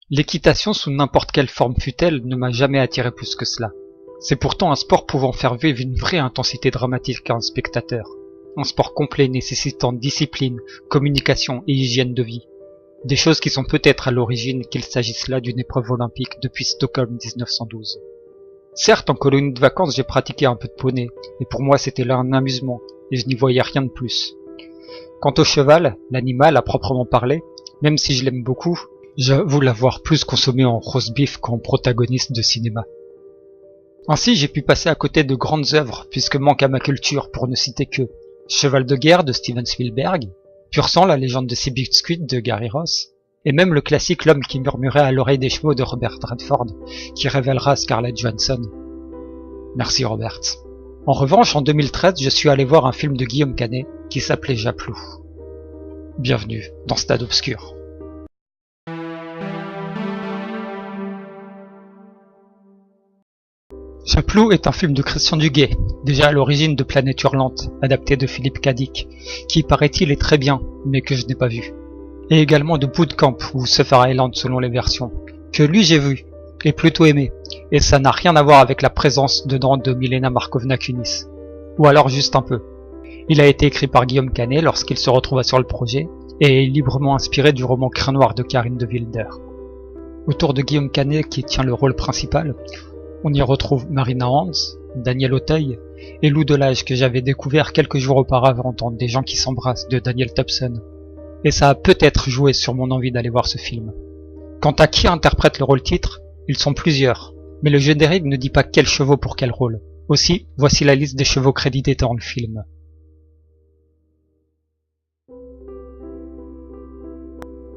L'équitation sous n'importe quelle forme fût-elle ne m'a jamais attiré plus que cela. C'est pourtant un sport pouvant faire vivre une vraie intensité dramatique à un spectateur. Un sport complet nécessitant discipline, communication et hygiène de vie. Des choses qui sont peut-être à l'origine qu'il s'agisse là d'une épreuve olympique depuis Stockholm 1912. Certes, en colonie de vacances, j'ai pratiqué un peu de poney, et pour moi c'était là un amusement, et je n'y voyais rien de plus. Quant au cheval, l'animal à proprement parler, même si je l'aime beaucoup, j'avoue l'avoir plus consommé en roast beef qu'en protagoniste de cinéma. Ainsi, j'ai pu passer à côté de grandes œuvres, puisque manque à ma culture pour ne citer que Cheval de guerre de Steven Spielberg, Pur sang, la légende de Seabiscuit de Gary Ross, et même le classique L'homme qui murmurait à l'oreille des chevaux de Robert Redford, qui révélera Scarlett Johansson. Merci Robert. En revanche, en 2013, je suis allé voir un film de Guillaume Canet qui s'appelait Japlou. Bienvenue dans Stade Obscur. Japlou est un film de Christian Duguay, déjà à l'origine de Planète Hurlante, adapté de Philippe Cadic, qui paraît-il est très bien, mais que je n'ai pas vu. Et également de Bootcamp ou Suffer Island selon les versions, que lui j'ai vu, et plutôt aimé, et ça n'a rien à voir avec la présence dedans de Milena Markovna Kunis. Ou alors juste un peu. Il a été écrit par Guillaume Canet lorsqu'il se retrouva sur le projet, et est librement inspiré du roman Crin Noir de Karine de Wilder. Autour de Guillaume Canet qui tient le rôle principal, on y retrouve Marina Hans, Daniel Auteuil et Lou Delage que j'avais découvert quelques jours auparavant dans Des gens qui s'embrassent de Daniel Thompson. Et ça a peut-être joué sur mon envie d'aller voir ce film. Quant à qui interprète le rôle titre, ils sont plusieurs, mais le générique ne dit pas quels chevaux pour quel rôle. Aussi, voici la liste des chevaux crédités dans le film.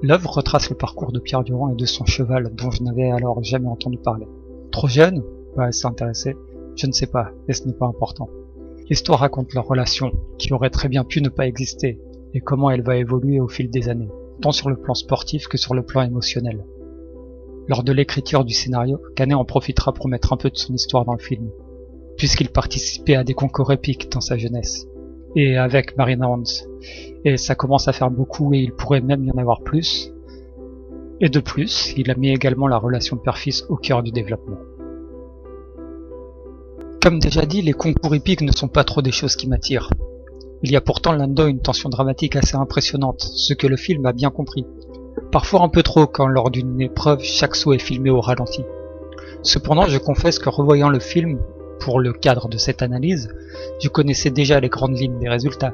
L'œuvre retrace le parcours de Pierre Durand et de son cheval dont je n'avais alors jamais entendu parler. Trop jeune? Ouais, c'est intéressé. Je ne sais pas, et ce n'est pas important. L'histoire raconte leur relation, qui aurait très bien pu ne pas exister, et comment elle va évoluer au fil des années, tant sur le plan sportif que sur le plan émotionnel. Lors de l'écriture du scénario, Canet en profitera pour mettre un peu de son histoire dans le film, puisqu'il participait à des concours épiques dans sa jeunesse, et avec Marina Hans, et ça commence à faire beaucoup et il pourrait même y en avoir plus. Et de plus, il a mis également la relation père-fils au cœur du développement. Comme déjà dit, les concours hippiques ne sont pas trop des choses qui m'attirent. Il y a pourtant là-dedans une tension dramatique assez impressionnante, ce que le film a bien compris. Parfois un peu trop quand lors d'une épreuve, chaque saut est filmé au ralenti. Cependant, je confesse que revoyant le film, pour le cadre de cette analyse, je connaissais déjà les grandes lignes des résultats,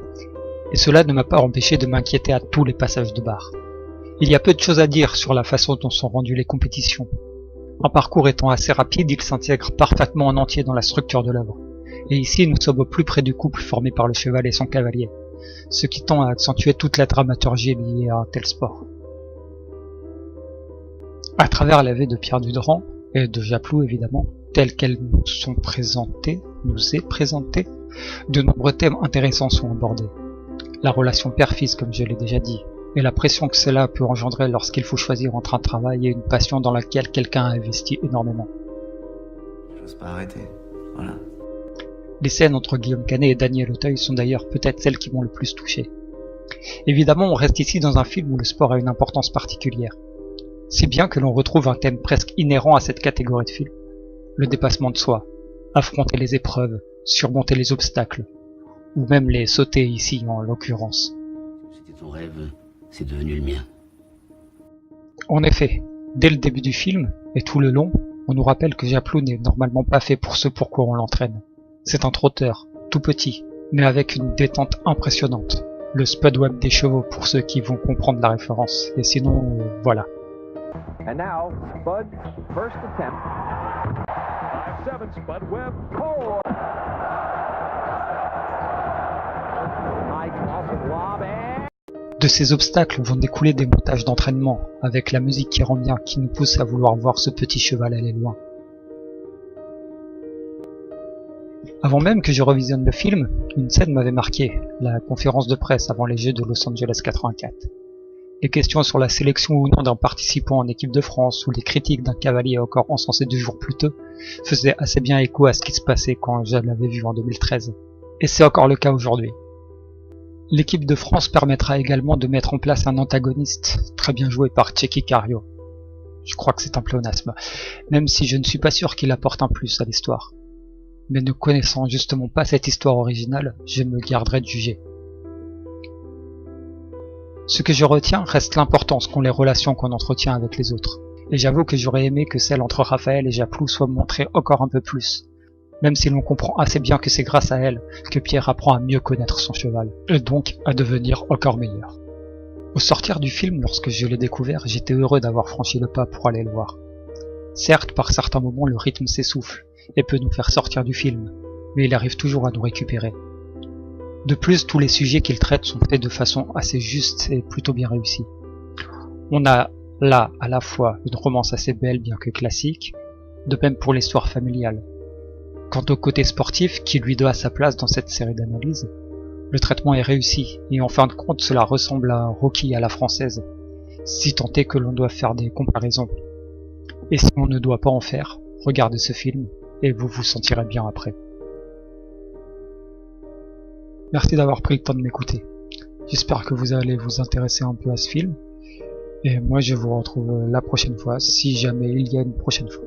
et cela ne m'a pas empêché de m'inquiéter à tous les passages de barre. Il y a peu de choses à dire sur la façon dont sont rendues les compétitions. Un parcours étant assez rapide, il s'intègre parfaitement en entier dans la structure de l'œuvre. Et ici, nous sommes au plus près du couple formé par le cheval et son cavalier, ce qui tend à accentuer toute la dramaturgie liée à un tel sport. À travers la vie de Pierre Durand, et de Japlou évidemment, telles qu'elles nous est présentée, de nombreux thèmes intéressants sont abordés. La relation père-fils, comme je l'ai déjà dit, et la pression que cela peut engendrer lorsqu'il faut choisir entre un travail et une passion dans laquelle quelqu'un a investi énormément. J'ose pas arrêter, voilà. Les scènes entre Guillaume Canet et Daniel Auteuil sont d'ailleurs peut-être celles qui m'ont le plus touché. Évidemment, on reste ici dans un film où le sport a une importance particulière. Si bien que l'on retrouve un thème presque inhérent à cette catégorie de film. Le dépassement de soi, affronter les épreuves, surmonter les obstacles, ou même les sauter ici en l'occurrence. C'était ton rêve, c'est devenu le mien. En effet, dès le début du film, et tout le long, on nous rappelle que Japlou n'est normalement pas fait pour ce pourquoi on l'entraîne. C'est un trotteur, tout petit, mais avec une détente impressionnante. Le Spud Webb des chevaux pour ceux qui vont comprendre la référence, et sinon, voilà. And now, Spud's first attempt. 5-7 Spud Webb. Oh! High cross and lob and... De ces obstacles vont découler des montages d'entraînement, avec la musique qui rend bien, qui nous pousse à vouloir voir ce petit cheval aller loin. Avant même que je revisionne le film, une scène m'avait marqué, la conférence de presse avant les Jeux de Los Angeles 84. Les questions sur la sélection ou non d'un participant en équipe de France ou les critiques d'un cavalier encore encensé 2 jours plus tôt faisaient assez bien écho à ce qui se passait quand je l'avais vu en 2013. Et c'est encore le cas aujourd'hui. L'équipe de France permettra également de mettre en place un antagoniste, très bien joué par Tchéky Karyo. Je crois que c'est un pléonasme, même si je ne suis pas sûr qu'il apporte un plus à l'histoire. Mais ne connaissant justement pas cette histoire originale, je me garderai de juger. Ce que je retiens reste l'importance qu'ont les relations qu'on entretient avec les autres. Et j'avoue que j'aurais aimé que celle entre Raphaël et Japlou soit montrée encore un peu plus. Même si l'on comprend assez bien que c'est grâce à elle que Pierre apprend à mieux connaître son cheval, et donc à devenir encore meilleur. Au sortir du film, lorsque je l'ai découvert, j'étais heureux d'avoir franchi le pas pour aller le voir. Certes, par certains moments, le rythme s'essouffle et peut nous faire sortir du film, mais il arrive toujours à nous récupérer. De plus, tous les sujets qu'il traite sont faits de façon assez juste et plutôt bien réussie. On a là à la fois une romance assez belle bien que classique, de même pour l'histoire familiale. Quant au côté sportif qui lui doit sa place dans cette série d'analyses, le traitement est réussi et en fin de compte cela ressemble à Rocky à la française, si tant est que l'on doit faire des comparaisons. Et si on ne doit pas en faire, regardez ce film et vous vous sentirez bien après. Merci d'avoir pris le temps de m'écouter. J'espère que vous allez vous intéresser un peu à ce film. Et moi je vous retrouve la prochaine fois, si jamais il y a une prochaine fois.